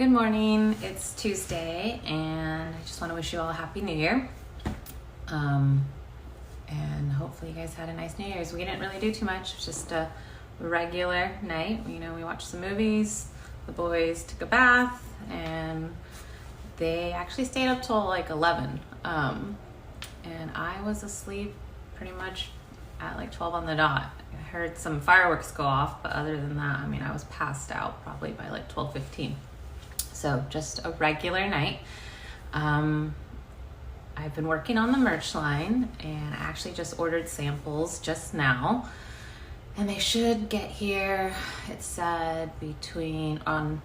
Good morning, it's Tuesday, and I just want to wish you all a Happy New Year. And hopefully you guys had a nice New Year's. We didn't really do too much, it was just a regular night. We watched some movies, the boys took a bath, and they actually stayed up till like 11. And I was asleep pretty much at like 12 on the dot. I heard some fireworks go off, but other than that, I was passed out probably by like 12:15. So just a regular night. I've been working on the merch line, and I actually just ordered samples just now, and they should get here, it said, on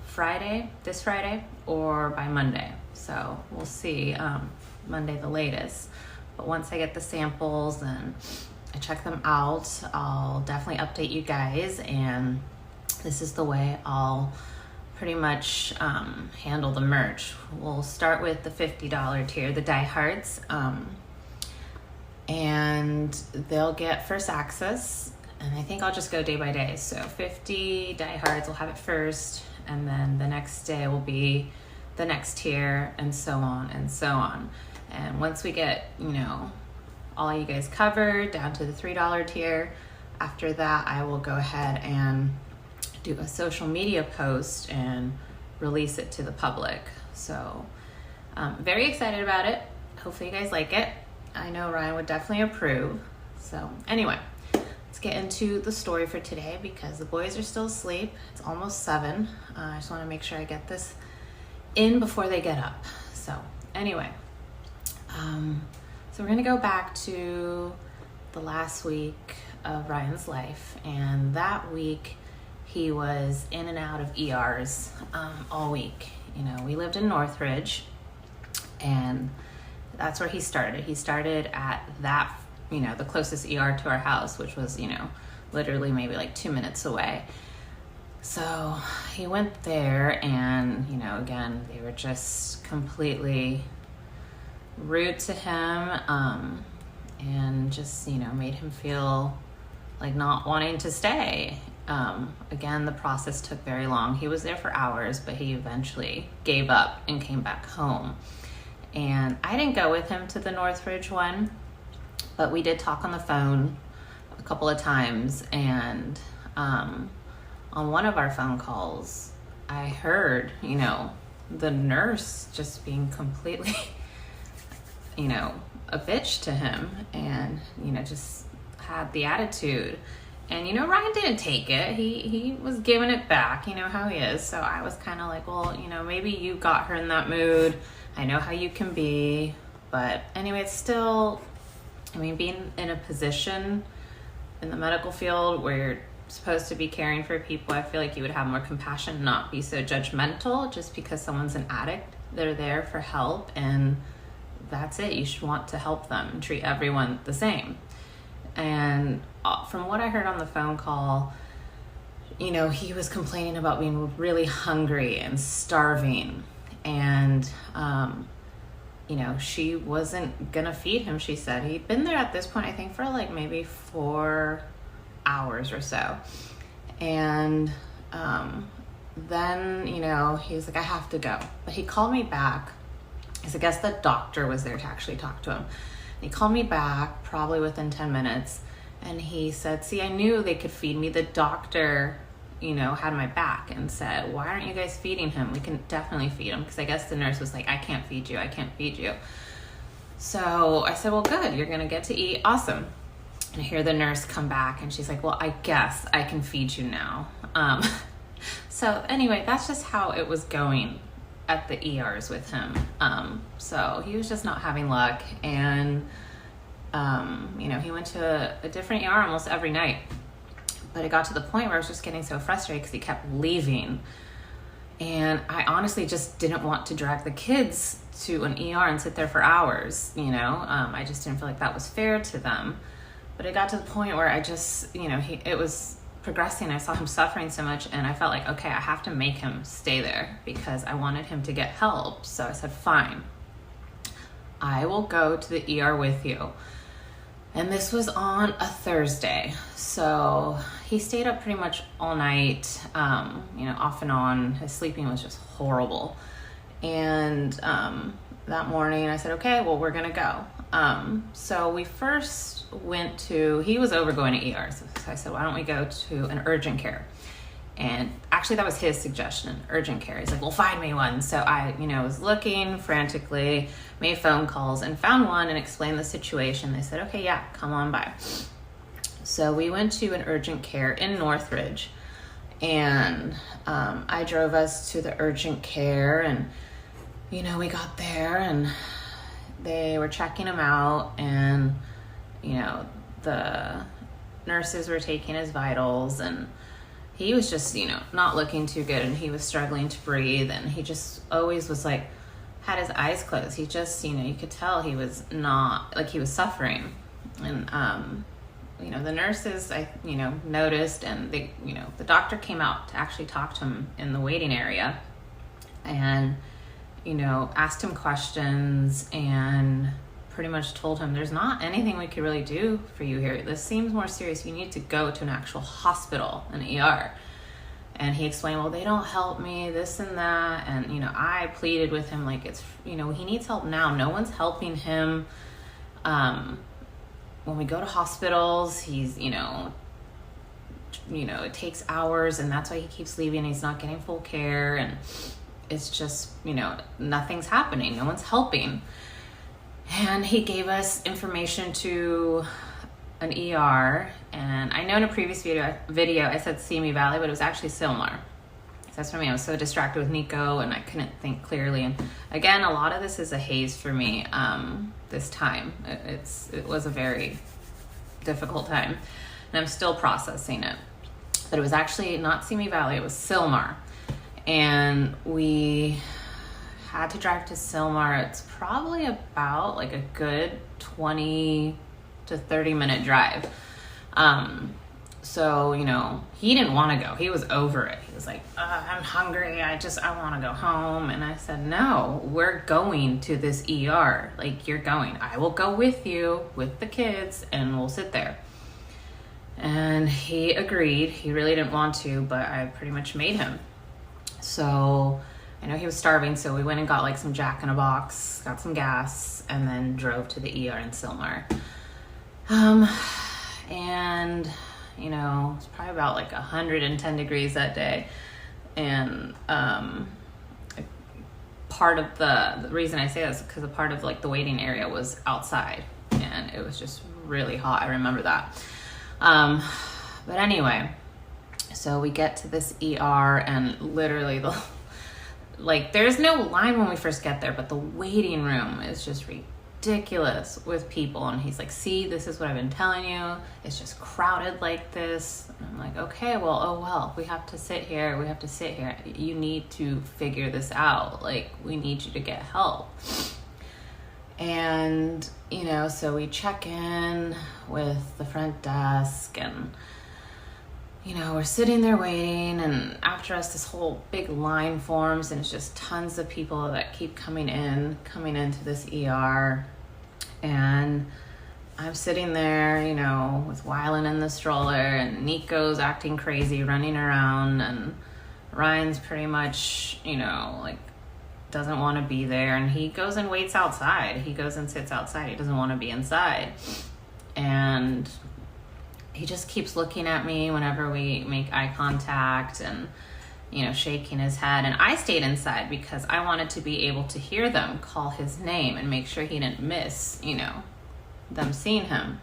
this Friday, or by Monday. So we'll see, Monday the latest. But once I get the samples and I check them out, I'll definitely update you guys, and this is the way I'll pretty much handle the merch. We'll start with the $50 tier, the diehards, and they'll get first access, and I think I'll just go day by day. So 50 diehards will have it first, and then the next day will be the next tier, and so on and so on. And once we get, all you guys covered down to the $3 tier, after that I will go ahead and do a social media post and release it to the public. So very excited about it. Hopefully you guys like it. I know Ryan would definitely approve. So anyway, let's get into the story for today because the boys are still asleep. It's almost 7. I just want to make sure I get this in before they get up. So anyway, so we're gonna go back to the last week of Ryan's life, and that week he was in and out of ERs all week. We lived in Northridge, and that's where he started. He started at that, the closest ER to our house, which was, literally maybe like 2 minutes away. So he went there, and, again, they were just completely rude to him, and just, made him feel like not wanting to stay. Again, the process took very long. He was there for hours, but he eventually gave up and came back home. And I didn't go with him to the Northridge one, but we did talk on the phone a couple of times. And on one of our phone calls, I heard, the nurse just being completely, a bitch to him, and, just had the attitude. And, Ryan didn't take it. He was giving it back, how he is. So I was kind of like, well, maybe you got her in that mood. I know how you can be. But anyway, it's still, being in a position in the medical field where you're supposed to be caring for people, I feel like you would have more compassion, not be so judgmental just because someone's an addict. They're there for help, and that's it. You should want to help them and treat everyone the same. And from what I heard on the phone call, he was complaining about being really hungry and starving. And, she wasn't going to feed him, she said. He'd been there at this point, I think, for like maybe 4 hours or so. And then, he's like, I have to go. But he called me back. I guess the doctor was there to actually talk to him. He called me back probably within 10 minutes, and he said, see, I knew they could feed me. The doctor, had my back and said, why aren't you guys feeding him? We can definitely feed him. Because I guess the nurse was like, I can't feed you. So I said, well, good. You're going to get to eat. Awesome. And I hear the nurse come back, and she's like, well, I guess I can feed you now. So anyway, that's just how it was going at the ERs with him. So he was just not having luck, and he went to a different ER almost every night. But it got to the point where I was just getting so frustrated because he kept leaving, and I honestly just didn't want to drag the kids to an ER and sit there for hours. I just didn't feel like that was fair to them. But it got to the point where I just, it was progressing. I saw him suffering so much, and I felt like, okay, I have to make him stay there because I wanted him to get help. So I said, fine, I will go to the ER with you. And this was on a Thursday. So he stayed up pretty much all night, off and on. His sleeping was just horrible. And that morning I said, okay, well, we're going to go. So we first went to, he was over going to ER. So I said, why don't we go to an urgent care? And actually that was his suggestion, urgent care. He's like, well, find me one. So I, was looking frantically, made phone calls and found one and explained the situation. They said, okay, yeah, come on by. So we went to an urgent care in Northridge, and I drove us to the urgent care, and, we got there and they were checking him out, and, the nurses were taking his vitals, and he was just, not looking too good, and he was struggling to breathe, and he just always was like, had his eyes closed. He just, you could tell he was not, like he was suffering. And, the nurses, noticed, and they, the doctor came out to actually talk to him in the waiting area, and, asked him questions and pretty much told him there's not anything we could really do for you here. This seems more serious. You need to go to an actual hospital, an ER. And he explained, well, they don't help me, this and that. And, I pleaded with him like it's, he needs help now. No one's helping him. When we go to hospitals, he's, it takes hours, and that's why he keeps leaving. He's not getting full care. And it's just, nothing's happening. No one's helping. And he gave us information to an ER, and I know in a previous video I said Simi Valley, but it was actually Sylmar. That's for me. I was so distracted with Nico, and I couldn't think clearly. And again, a lot of this is a haze for me. This time, it was a very difficult time, and I'm still processing it. But it was actually not Simi Valley; it was Sylmar, and we had to drive to Sylmar. It's probably about like a good 20 to 30 minute drive. So, he didn't want to go. He was over it. He was like, I'm hungry. I want to go home. And I said, no, we're going to this ER. Like, you're going. I will go with you, with the kids, and we'll sit there. And he agreed. He really didn't want to, but I pretty much made him. So I know he was starving, so we went and got like some Jack in a Box, got some gas, and then drove to the ER in Sylmar. And it's probably about like 110 degrees that day. And part of the reason I say this is because a part of like the waiting area was outside, and it was just really hot. I remember that. But anyway, so we get to this ER, and literally there's no line when we first get there, but the waiting room is just ridiculous with people. And he's like, see, this is what I've been telling you. It's just crowded like this. And I'm like, okay, well, we have to sit here. You need to figure this out. Like, we need you to get help. And, so we check in with the front desk, and we're sitting there waiting, and after us, this whole big line forms, and it's just tons of people that keep coming into this ER. And I'm sitting there, with Wylan in the stroller, and Nico's acting crazy, running around, and Ryan's pretty much, doesn't want to be there, and he goes and waits outside. He goes and sits outside. He doesn't want to be inside. And he just keeps looking at me whenever we make eye contact, and, shaking his head. And I stayed inside because I wanted to be able to hear them call his name and make sure he didn't miss, them seeing him.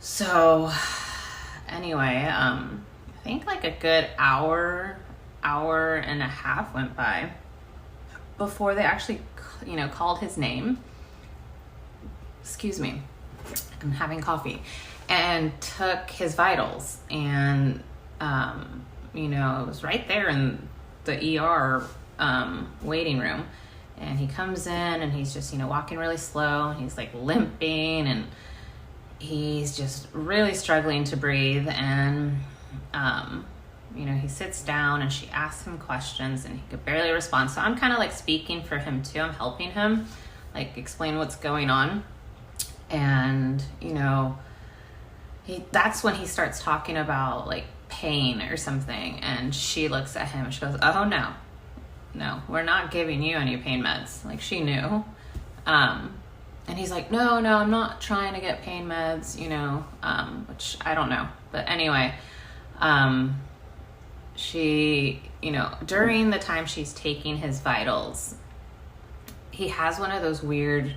So anyway, I think like a good hour and a half went by before they actually, called his name. Excuse me. I'm having coffee. And took his vitals, and it was right there in the ER waiting room. And he comes in, and he's just walking really slow, and he's like limping, and he's just really struggling to breathe. And he sits down, and she asks him questions, and he could barely respond. So I'm kind of like speaking for him too. I'm helping him like explain what's going on. And, you know, that's when he starts talking about like pain or something. And she looks at him and she goes, oh, no, we're not giving you any pain meds. Like, she knew. And he's like, no, I'm not trying to get pain meds, you know, which I don't know. But anyway, she, you know, during the time she's taking his vitals, he has one of those weird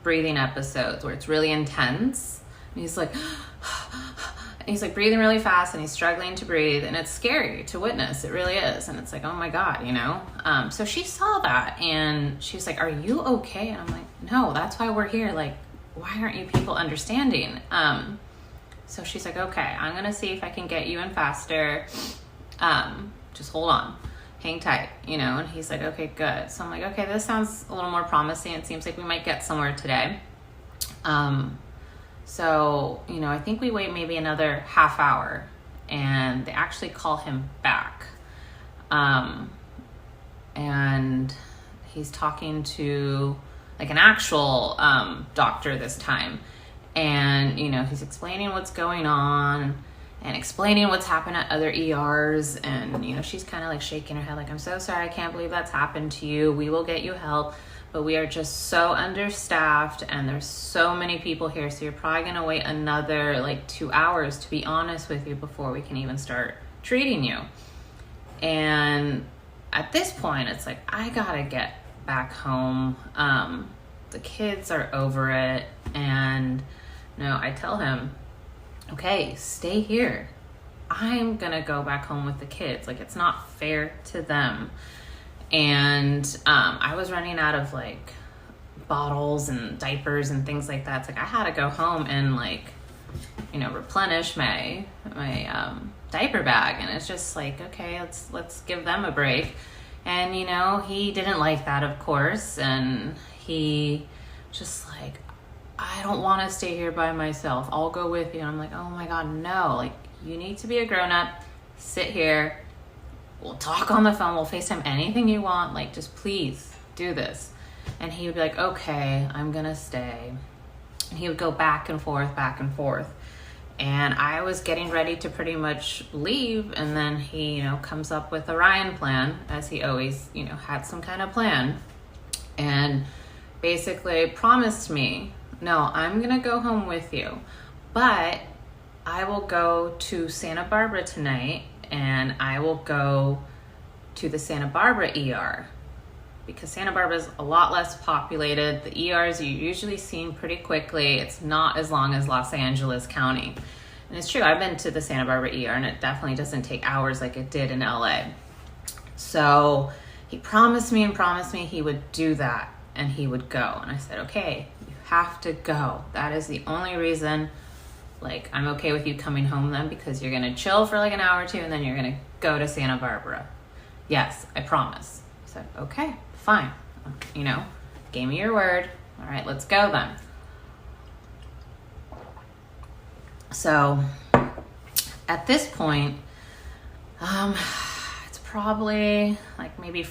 breathing episodes where it's really intense. And he's like, breathing really fast, and he's struggling to breathe, and it's scary to witness. It really is. And it's like, oh my God, you know? So she saw that, and she's like, are you okay? And I'm like, no, that's why we're here. Like, why aren't you people understanding? So she's like, okay, I'm going to see if I can get you in faster. Just hold on, hang tight, you know? And he's like, okay, good. So I'm like, okay, this sounds a little more promising. It seems like we might get somewhere today. So, you know, I think we wait maybe another half hour, and they actually call him back. And he's talking to like an actual doctor this time. And, you know, he's explaining what's going on and explaining what's happened at other ERs. And, you know, she's kind of like shaking her head like, I'm so sorry, I can't believe that's happened to you. We will get you help. But we are just so understaffed, and there's so many people here. So you're probably going to wait another like 2 hours, to be honest with you, before we can even start treating you. And at this point, it's like, I got to get back home. The kids are over it. And no, I tell him, okay, stay here. I'm going to go back home with the kids. Like, it's not fair to them. And I was running out of like bottles and diapers and things like that. It's like I had to go home and like, you know, replenish my diaper bag. And it's just like, okay, let's give them a break. And, you know, he didn't like that, of course. And he just like, I don't want to stay here by myself. I'll go with you. And I'm like, oh my God, no. Like, you need to be a grown-up. Sit here. We'll talk on the phone. We'll FaceTime, anything you want. Like, just please do this. And he would be like, okay, I'm going to stay. And he would go back and forth, back and forth. And I was getting ready to pretty much leave. And then he, you know, comes up with a Ryan plan, as he always, you know, had some kind of plan. And basically promised me, no, I'm going to go home with you. But I will go to Santa Barbara tonight. And I will go to the Santa Barbara ER, because Santa Barbara is a lot less populated. The ERs you usually see pretty quickly. It's not as long as Los Angeles County. And it's true, I've been to the Santa Barbara ER, and it definitely doesn't take hours like it did in LA. So he promised me he would do that, and he would go. And I said, okay, you have to go. That is the only reason. Like, I'm okay with you coming home then, because you're going to chill for like an hour or two, and then you're going to go to Santa Barbara. Yes, I promise. I said, okay, fine. You know, gave me your word. All right, let's go then. So at this point, it's probably like maybe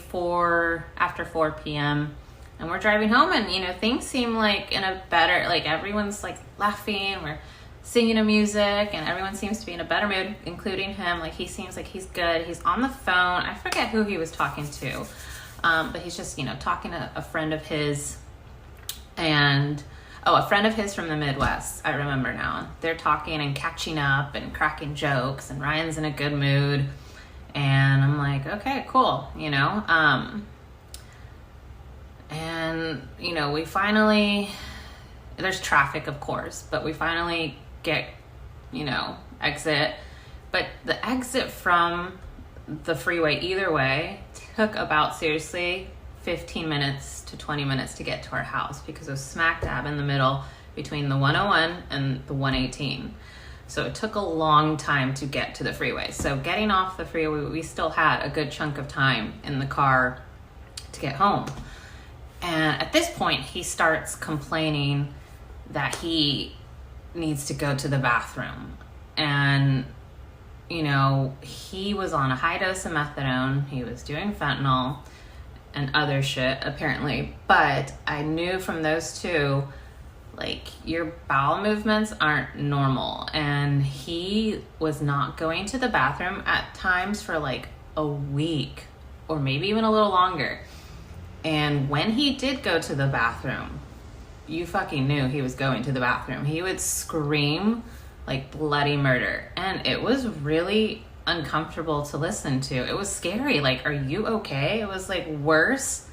after 4 p.m. and we're driving home, and, you know, things seem like in a better, like everyone's like laughing, we're singing to music, and everyone seems to be in a better mood, including him. Like, he seems like he's good. He's on the phone. I forget who he was talking to, but he's just, you know, talking to a friend of his, and a friend of his from the Midwest. I remember now. They're talking and catching up and cracking jokes, and Ryan's in a good mood, and I'm like, okay, cool, you know. And, you know, we finally, there's traffic, of course, but we finally get, you know, exit. But the exit from the freeway either way took about, seriously, 15 minutes to 20 minutes to get to our house, because it was smack dab in the middle between the 101 and the 118. So it took a long time to get to the freeway. So getting off the freeway, we still had a good chunk of time in the car to get home. And at this point, he starts complaining that he needs to go to the bathroom. And, you know, he was on a high dose of methadone. He was doing fentanyl and other shit, apparently. But I knew from those two like, your bowel movements aren't normal. And he was not going to the bathroom at times for like a week or maybe even a little longer. And when he did go to the bathroom, you fucking knew he was going to the bathroom. He would scream like bloody murder. And it was really uncomfortable to listen to. It was scary. Like, are you okay? It was like worse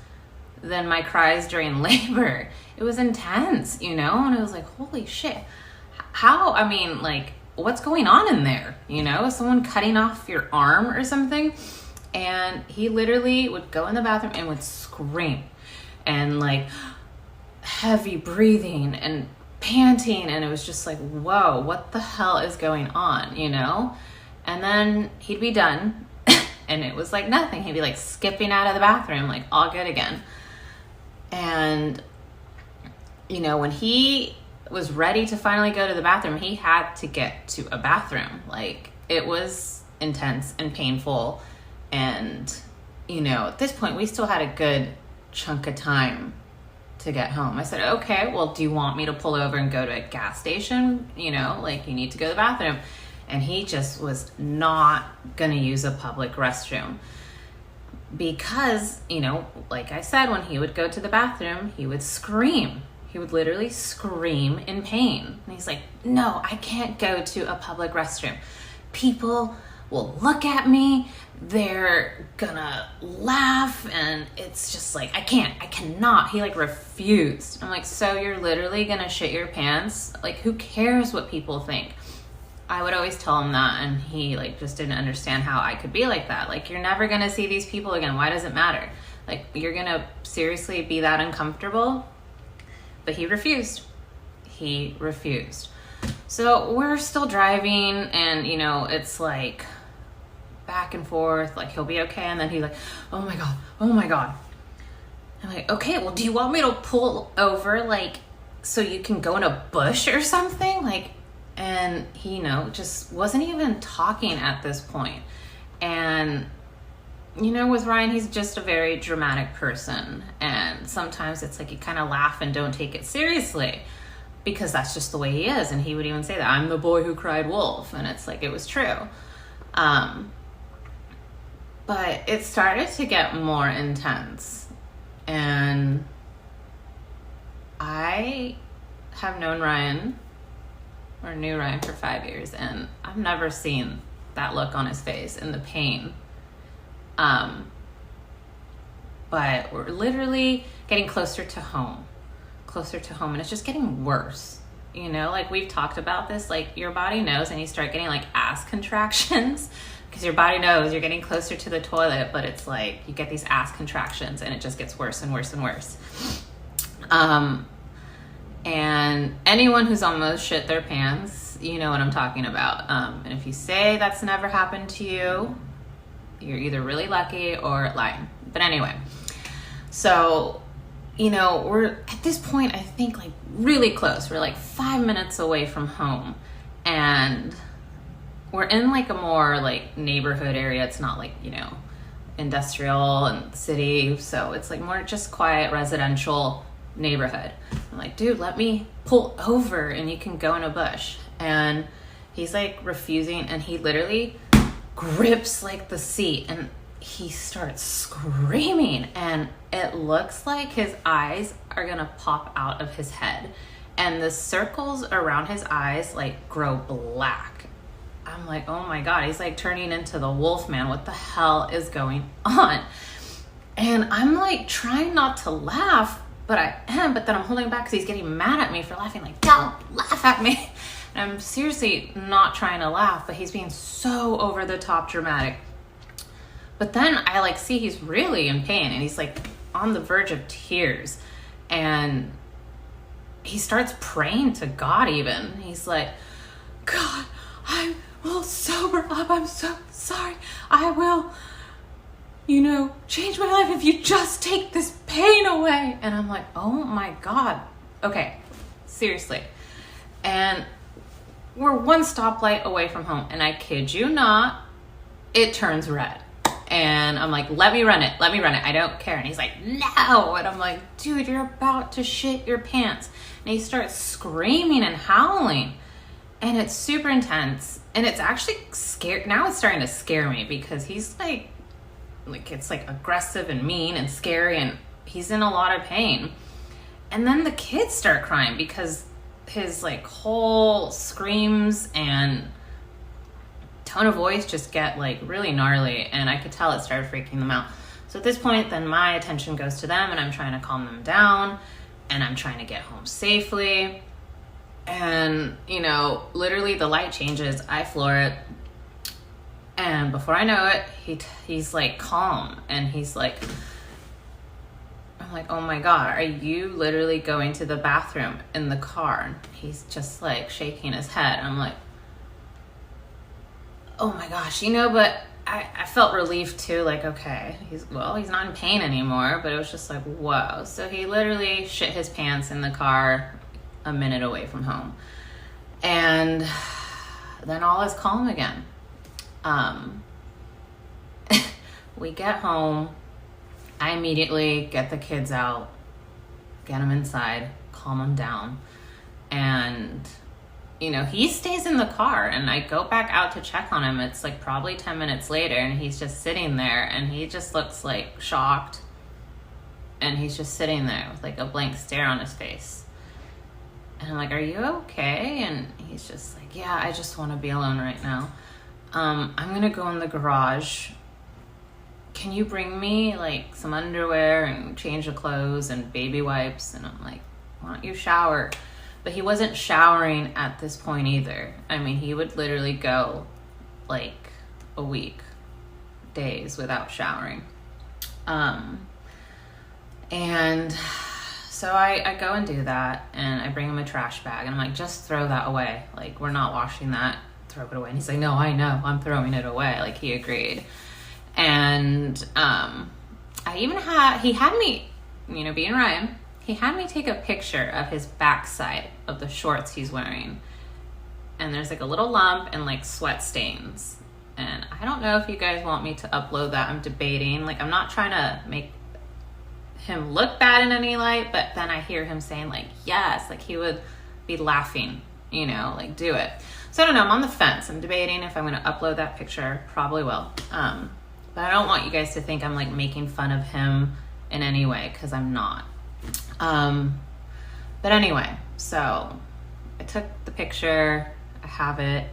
than my cries during labor. It was intense, you know? And it was like, holy shit. How? I mean, like, what's going on in there? You know, is someone cutting off your arm or something? And he literally would go in the bathroom and would scream and like heavy breathing and panting. And it was just like, whoa, what the hell is going on, you know? And then he'd be done and it was like nothing. He'd be like skipping out of the bathroom, like all good again. And, you know, when he was ready to finally go to the bathroom, he had to get to a bathroom. Like, it was intense and painful. And, you know, at this point, we still had a good chunk of time to get home. I said, okay, well, do you want me to pull over and go to a gas station? You know, like, you need to go to the bathroom. And he just was not going to use a public restroom. Because, you know, like I said, when he would go to the bathroom, he would scream. He would literally scream in pain. And he's like, no, I can't go to a public restroom. People will look at me. They're gonna laugh. And it's just like, I cannot. He like refused. I'm like, so you're literally gonna shit your pants? Like, who cares what people think? I would always tell him that, and he like just didn't understand how I could be like that. Like, you're never gonna see these people again. Why does it matter? Like, you're gonna seriously be that uncomfortable? But he refused. He refused. So we're still driving, and you know, it's like back and forth, like he'll be okay, and then he's like, oh my God, oh my God. I'm like, okay, well, do you want me to pull over, like, so you can go in a bush or something? Like, and he, you know, just wasn't even talking at this point. And, you know, with Ryan, he's just a very dramatic person. And sometimes it's like you kind of laugh and don't take it seriously because that's just the way he is. And he would even say that, I'm the boy who cried wolf. And it's like, it was true. But it started to get more intense. And I have known Ryan, or knew Ryan, for 5 years, and I've never seen that look on his face and the pain. But we're literally getting closer to home, and it's just getting worse. You know, like we've talked about this, like your body knows, and you start getting like ass contractions because your body knows you're getting closer to the toilet, but it's like you get these ass contractions and it just gets worse and worse and worse. And anyone who's almost shit their pants, you know what I'm talking about. And if you say that's never happened to you, you're either really lucky or lying. But anyway, so, you know, we're at this point, I think, like really close. We're like 5 minutes away from home. And we're in like a more like neighborhood area. It's not like, you know, industrial and city. So it's like more just quiet residential neighborhood. I'm like, dude, let me pull over and you can go in a bush. And he's like refusing, and he literally grips like the seat and he starts screaming, and it looks like his eyes are gonna pop out of his head, and the circles around his eyes like grow black. I'm like, oh my God, he's like turning into the wolf man. What the hell is going on? And I'm like trying not to laugh, but I am, but then I'm holding back because he's getting mad at me for laughing. Like, don't laugh at me. And I'm seriously not trying to laugh, but he's being so over the top dramatic. But then I like see he's really in pain, and he's like on the verge of tears. And he starts praying to God even. He's like, God, I will sober up. I'm so sorry. I will, you know, change my life if you just take this pain away. And I'm like, oh my God. Okay, seriously. And we're one stoplight away from home, and I kid you not, it turns red. And I'm like, let me run it. I don't care. And he's like, no. And I'm like, dude, you're about to shit your pants. And he starts screaming and howling. And it's super intense. And it's actually scary. Now it's starting to scare me because he's like it's like aggressive and mean and scary. And he's in a lot of pain. And then the kids start crying because his like whole screams and tone of voice just get like really gnarly, and I could tell it started freaking them out. So at this point, then my attention goes to them, and I'm trying to calm them down, and I'm trying to get home safely. And you know, literally the light changes, I floor it, and before I know it, he's like calm, and he's like, I'm like, oh my God, are you literally going to the bathroom in the car? And he's just like shaking his head. I'm like, oh my gosh, you know, but I felt relief too, like, okay, he's not in pain anymore, but it was just like, whoa. So he literally shit his pants in the car a minute away from home. And then all is calm again. We get home. I immediately get the kids out, get them inside, calm them down. And you know, he stays in the car, and I go back out to check on him. It's like probably 10 minutes later, and he's just sitting there, and he just looks like shocked, and he's just sitting there with like a blank stare on his face. And I'm like, are you okay? And he's just like, yeah, I just want to be alone right now. I'm gonna go in the garage. Can you bring me like some underwear and change of clothes and baby wipes? And I'm like, why don't you shower? But he wasn't showering at this point either. I mean, he would literally go like a week, days without showering. And so I go and do that, and I bring him a trash bag, and I'm like, just throw that away. Like, we're not washing that, throw it away. And he's like, no, I know, I'm throwing it away. Like, he agreed. And he had me, you know, being Ryan, he had me take a picture of his backside of the shorts he's wearing. And there's like a little lump and like sweat stains. And I don't know if you guys want me to upload that. I'm debating. Like, I'm not trying to make him look bad in any light, but then I hear him saying like, yes, like he would be laughing, you know, like do it. So I don't know, I'm on the fence. I'm debating if I'm going to upload that picture. Probably will. But I don't want you guys to think I'm like making fun of him in any way, because I'm not. But anyway, so I took the picture, I have it,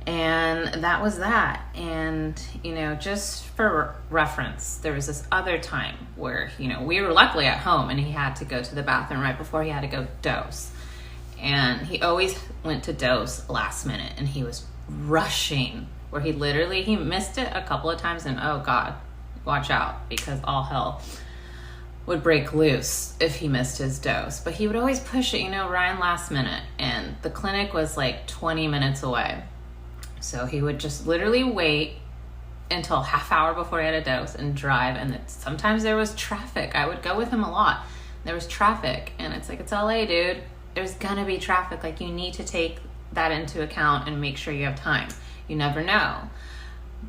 and that was that. And, you know, just for reference, there was this other time where, you know, we were luckily at home, and he had to go to the bathroom right before he had to go dose. And he always went to dose last minute, and he was rushing, where he missed it a couple of times, and oh God, watch out, because all hell would break loose if he missed his dose. But he would always push it, you know, Ryan, last minute, and the clinic was like 20 minutes away. So he would just literally wait until half hour before he had a dose and drive. And sometimes there was traffic. I would go with him a lot. There was traffic, and it's like, it's LA, dude. There's gonna be traffic. Like, you need to take that into account and make sure you have time. You never know.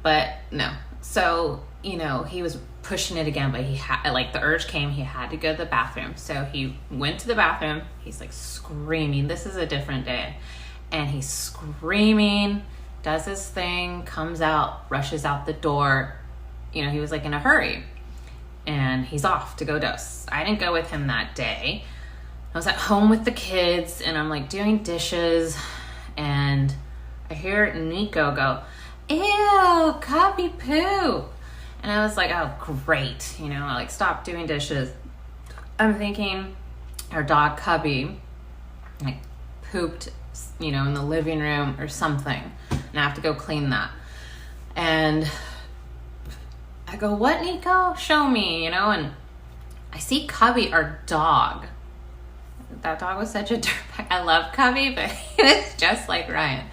But no. So, you know, he was pushing it again, but he had, like, the urge came, he had to go to the bathroom. So he went to the bathroom. He's like screaming. This is a different day. And he's screaming, does his thing, comes out, rushes out the door. You know, he was like in a hurry, and he's off to go dose. I didn't go with him that day. I was at home with the kids, and I'm like doing dishes, and I hear Nico go, ew, cubby poo. And I was like, oh, great. You know, I like stopped doing dishes. I'm thinking our dog Cubby like pooped, you know, in the living room or something. And I have to go clean that. And I go, what, Nico? Show me, you know? And I see Cubby, our dog. That dog was such a dirtbag. I love Cubby, but he was just like Ryan.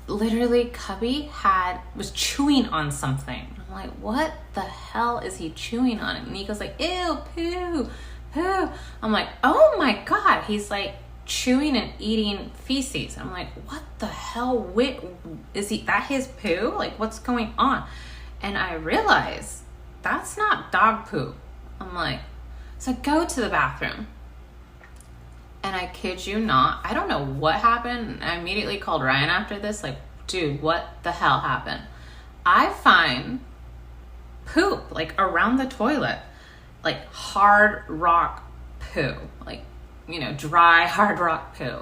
Literally, Cubby was chewing on something. I'm like, what the hell is he chewing on? And Nico's like, ew, poo, poo. I'm like, oh my God. He's like chewing and eating feces. I'm like, what the hell? Is that his poo? Like, what's going on? And I realized that's not dog poop. I'm like, so I go to the bathroom. And I kid you not, I don't know what happened. I immediately called Ryan after this, like, dude, what the hell happened? I find poop, like, around the toilet. Like, hard rock poo. Like, you know, dry, hard rock poo.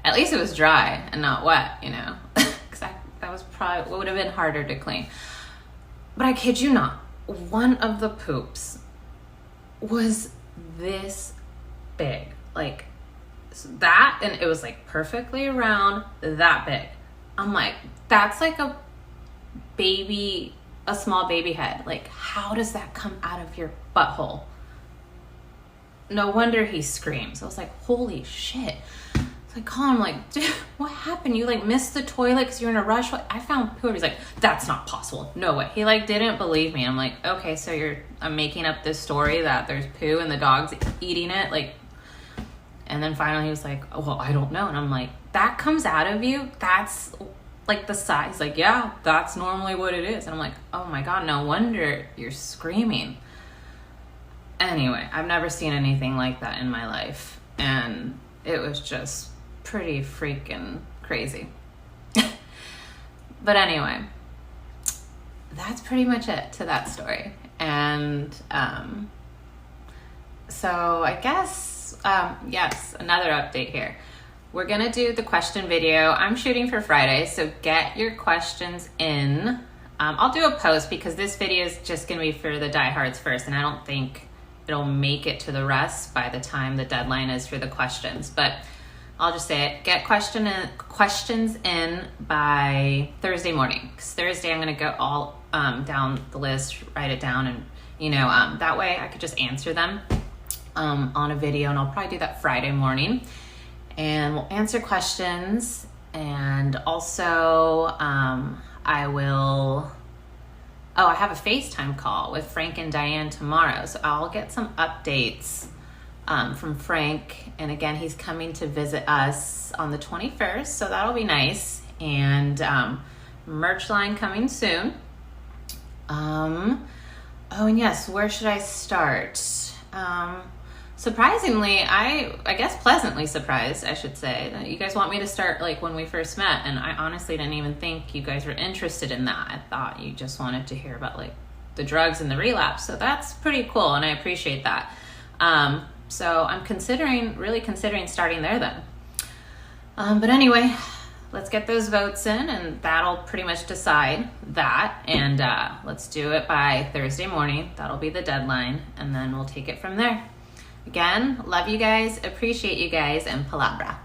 At least it was dry and not wet, you know. Because that was probably, would have been harder to clean. But I kid you not, one of the poops was this big. Like, that, and it was like perfectly round, that big. I'm like, that's like a small baby head. Like, how does that come out of your butthole? No wonder he screams. I was like, holy shit. So I call him like, dude, what happened? You like missed the toilet because you're in a rush? I found poo. He's like, that's not possible. No way. He like didn't believe me. I'm like, okay, so I'm making up this story that there's poo and the dog's eating it. Like, and then finally he was like, oh, well, I don't know. And I'm like, that comes out of you? That's like the size. Like, yeah, that's normally what it is. And I'm like, oh my God, no wonder you're screaming. Anyway, I've never seen anything like that in my life. And it was just pretty freaking crazy. But anyway, that's pretty much it to that story. And so I guess, yes, another update here. We're going to do the question video. I'm shooting for Friday, so get your questions in. I'll do a post because this video is just going to be for the diehards first, and I don't think it'll make it to the rest by the time the deadline is for the questions. But I'll just say it. Get questions in by Thursday morning. Because Thursday I'm going to go all down the list, write it down, and that way I could just answer them on a video, and I'll probably do that Friday morning. And we'll answer questions, and also I have a FaceTime call with Frank and Diane tomorrow, so I'll get some updates from Frank. And again, he's coming to visit us on the 21st, so that'll be nice. And merch line coming soon. And yes, where should I start? Surprisingly, I guess pleasantly surprised, I should say, that you guys want me to start like when we first met, and I honestly didn't even think you guys were interested in that. I thought you just wanted to hear about like the drugs and the relapse, so that's pretty cool, and I appreciate that. So I'm really considering starting there then. But anyway, let's get those votes in, and that'll pretty much decide that, and let's do it by Thursday morning. That'll be the deadline, and then we'll take it from there. Again, love you guys, appreciate you guys, and palabra.